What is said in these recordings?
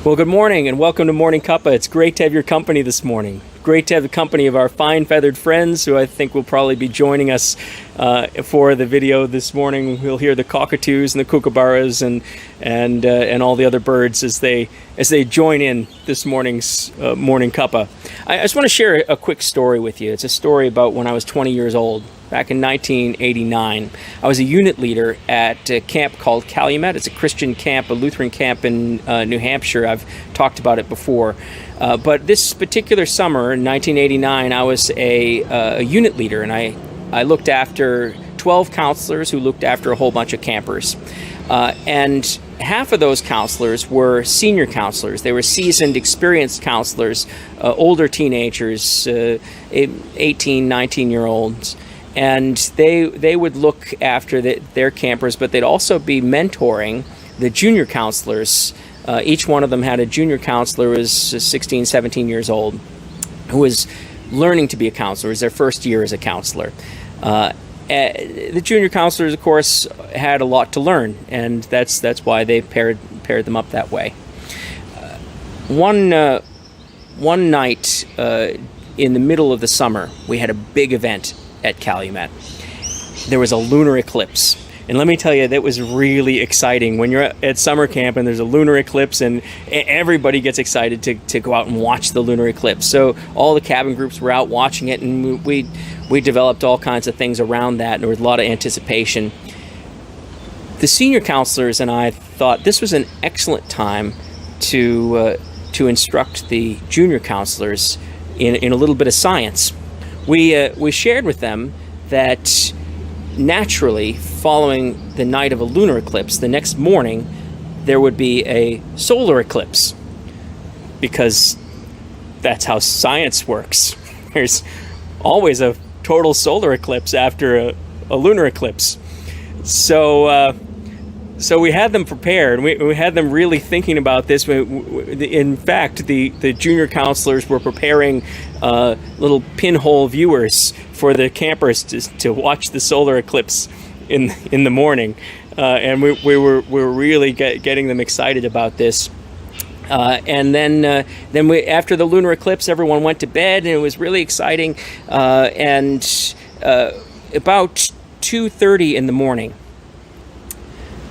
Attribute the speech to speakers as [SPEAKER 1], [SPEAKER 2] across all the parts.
[SPEAKER 1] Well, good morning and welcome to Morning Cuppa. It's great to have your company this morning. Great to have the company of our fine feathered friends who I think will probably be joining us for the video this morning. We'll hear the cockatoos and the kookaburras and all the other birds as they join in this morning's Morning Cuppa. I just want to share a quick story with you. It's a story about when I was 20 years old. Back in 1989, I was a unit leader at a camp called Calumet. It's a Christian camp, a Lutheran camp in New Hampshire. I've talked about it before. But this particular summer, in 1989, I was a unit leader, and I looked after 12 counselors who looked after a whole bunch of campers. And half of those counselors were senior counselors. They were seasoned, experienced counselors, older teenagers, 18, 19-year-olds. And they would look after their campers, but they'd also be mentoring the junior counselors. Each one of them had a junior counselor who was 16, 17 years old, who was learning to be a counselor. It was their first year as a counselor. The junior counselors, of course, had a lot to learn, and that's why they paired them up that way. One night in the middle of the summer, we had a big event at Calumet. There was a lunar eclipse. And let me tell you, that was really exciting. When you're at summer camp and there's a lunar eclipse, and everybody gets excited to go out and watch the lunar eclipse. So all the cabin groups were out watching it, and we developed all kinds of things around that, and there was a lot of anticipation. The senior counselors and I thought this was an excellent time to instruct the junior counselors in a little bit of science. We shared with them that naturally, following the night of a lunar eclipse, the next morning there would be a solar eclipse, because that's how science works. There's always a total solar eclipse after a lunar eclipse. So we had them prepared. We had them really thinking about this. In fact, the junior counselors were preparing little pinhole viewers for the campers to watch the solar eclipse in the morning, and we were really getting them excited about this. And then after the lunar eclipse, everyone went to bed, and it was really exciting. And about 2:30 in the morning,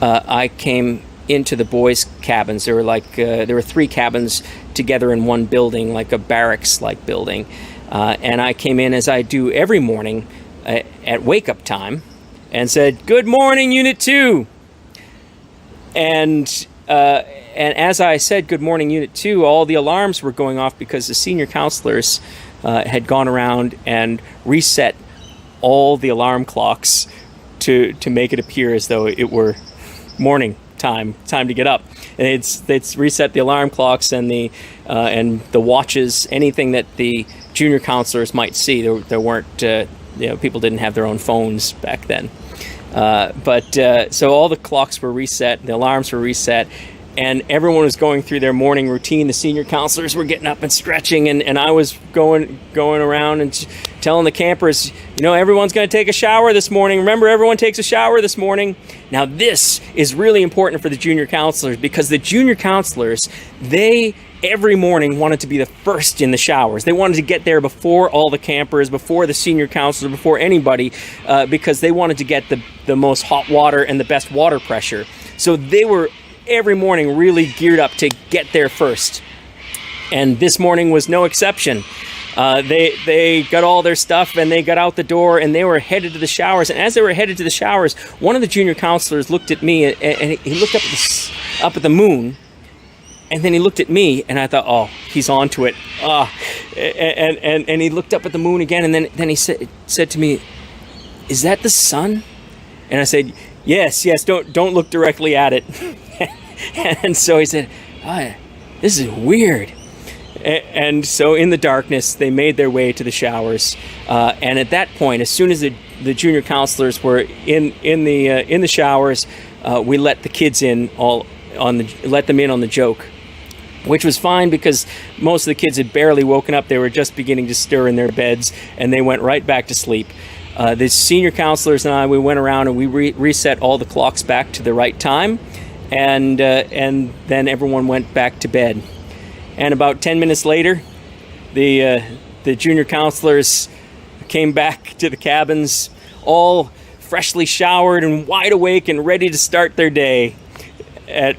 [SPEAKER 1] I came into the boys' cabins. There were 3 cabins together in one building, like a barracks-like building. And I came in, as I do every morning at wake-up time, and said, "Good morning, Unit 2." And as I said, "Good morning, Unit 2," all the alarms were going off because the senior counselors had gone around and reset all the alarm clocks to make it appear as though it were morning time to get up. And it's reset the alarm clocks and the watches, anything that the junior counselors might see. There weren't people didn't have their own phones back then, so all the clocks were reset, the alarms were reset, and everyone was going through their morning routine. The senior counselors were getting up and stretching, and I was going around and telling the campers, everyone's going to take a shower this morning. Remember, everyone takes a shower this morning. Now, this is really important for the junior counselors, because the junior counselors, they every morning wanted to be the first in the showers. They wanted to get there before all the campers, before the senior counselor, before anybody, because they wanted to get the most hot water and the best water pressure. So they were every morning really geared up to get there first. And this morning was no exception. They got all their stuff, and they got out the door, and they were headed to the showers. And as they were headed to the showers, one of the junior counselors looked at me, and he looked up at the moon, and then he looked at me, and I thought, "Oh, he's on to it." And he looked up at the moon again, and then he said to me, "Is that the sun?" And I said, Yes. Don't look directly at it." And so he said, "Oh, this is weird." And so in the darkness, they made their way to the showers. And at that point, as soon as the junior counselors were in the showers, we let the kids in let them in on the joke, which was fine because most of the kids had barely woken up. They were just beginning to stir in their beds, and they went right back to sleep. The senior counselors and I, we went around and we reset all the clocks back to the right time. and then everyone went back to bed. And about 10 minutes later, the junior counselors came back to the cabins, all freshly showered and wide awake and ready to start their day at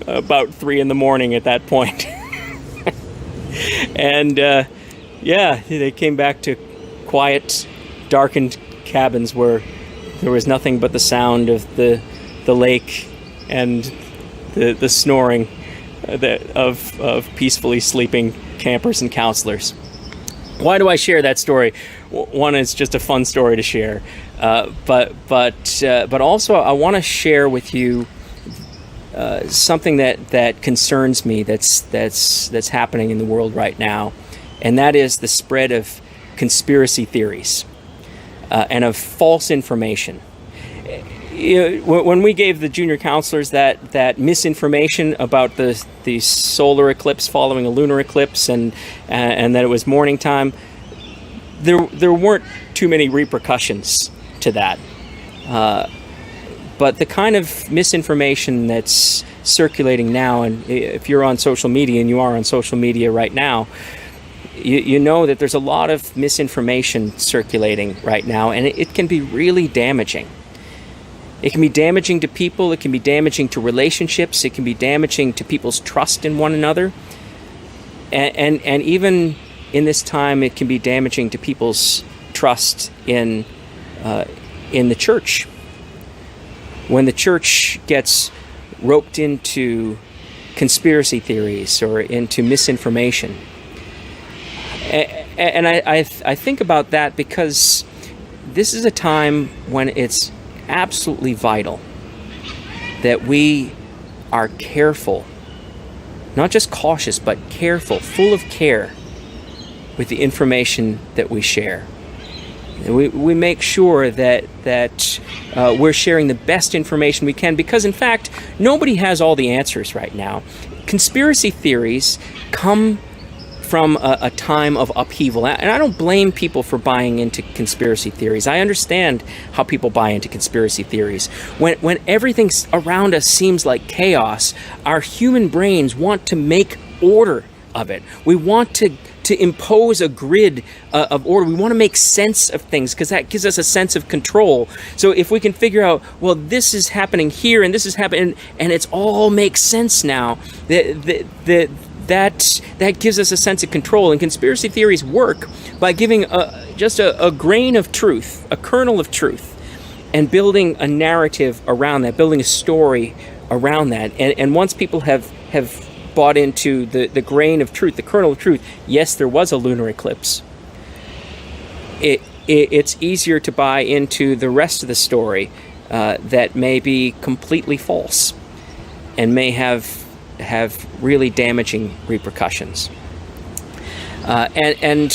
[SPEAKER 1] about 3 in the morning at that point. And they came back to quiet, darkened cabins where there was nothing but the sound of the lake and the snoring of peacefully sleeping campers and counselors. Why do I share that story? One, is just a fun story to share, but also I want to share with you something that concerns me that's happening in the world right now, and that is the spread of conspiracy theories and of false information. When we gave the junior counselors that misinformation about the solar eclipse following a lunar eclipse and that it was morning time, there weren't too many repercussions to that. But the kind of misinformation that's circulating now, and if you're on social media, and you are on social media right now, you know that there's a lot of misinformation circulating right now, and it can be really damaging. It can be damaging to people, it can be damaging to relationships, it can be damaging to people's trust in one another. And even in this time, it can be damaging to people's trust in the church. When the church gets roped into conspiracy theories or into misinformation. And I think about that because this is a time when it's absolutely vital that we are careful, not just cautious, but careful, full of care with the information that we share. And we make sure that we're sharing the best information we can, because in fact, nobody has all the answers right now. Conspiracy theories come from a time of upheaval. And I don't blame people for buying into conspiracy theories. I understand how people buy into conspiracy theories. When everything around us seems like chaos, our human brains want to make order of it. We want to impose a grid of order. We want to make sense of things because that gives us a sense of control. So if we can figure out, well, this is happening here and this is happening, and it's all makes sense now, that gives us a sense of control. And conspiracy theories work by giving just a grain of truth, a kernel of truth, and building a narrative around that, building a story around that. And once people have bought into the grain of truth, the kernel of truth, yes, there was a lunar eclipse, it's easier to buy into the rest of the story that may be completely false and may have really damaging repercussions. And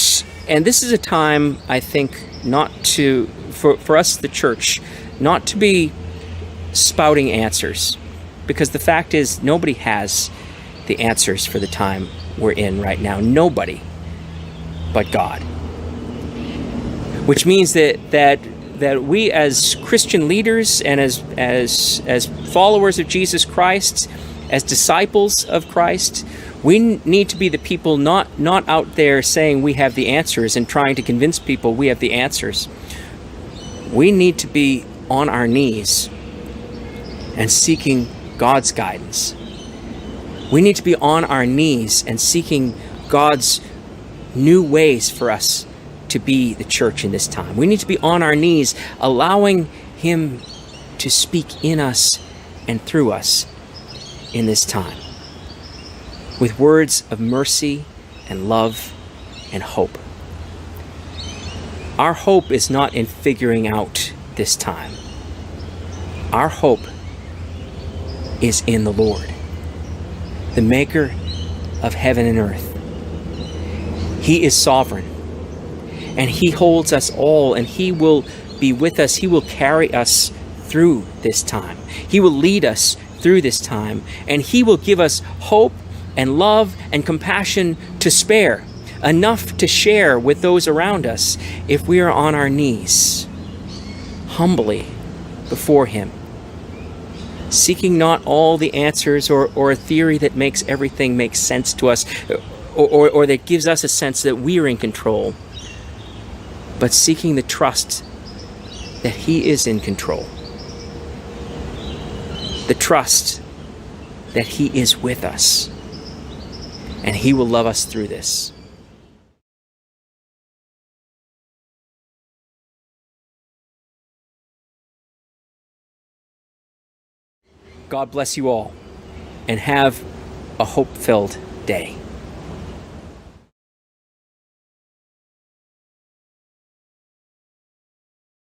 [SPEAKER 1] this is a time, I think, for us, the church, not to be spouting answers, because the fact is nobody has the answers for the time we're in right now. Nobody but God. Which means that we as Christian leaders and as followers of Jesus Christ, as disciples of Christ, we need to be the people not out there saying we have the answers and trying to convince people we have the answers. We need to be on our knees and seeking God's guidance. We need to be on our knees and seeking God's new ways for us to be the church in this time. We need to be on our knees, allowing Him to speak in us and through us in this time, with words of mercy and love and hope. Our hope is not in figuring out this time. Our hope is in the Lord, the maker of heaven and earth. He is sovereign, and He holds us all, and He will be with us. He will carry us through this time. He will lead us through this time, and He will give us hope and love and compassion to spare, enough to share with those around us if we are on our knees, humbly before Him, seeking not all the answers or a theory that makes everything make sense to us, or that gives us a sense that we are in control, but seeking the trust that He is in control. The trust that He is with us, and He will love us through this. God bless you all, and have a hope-filled day.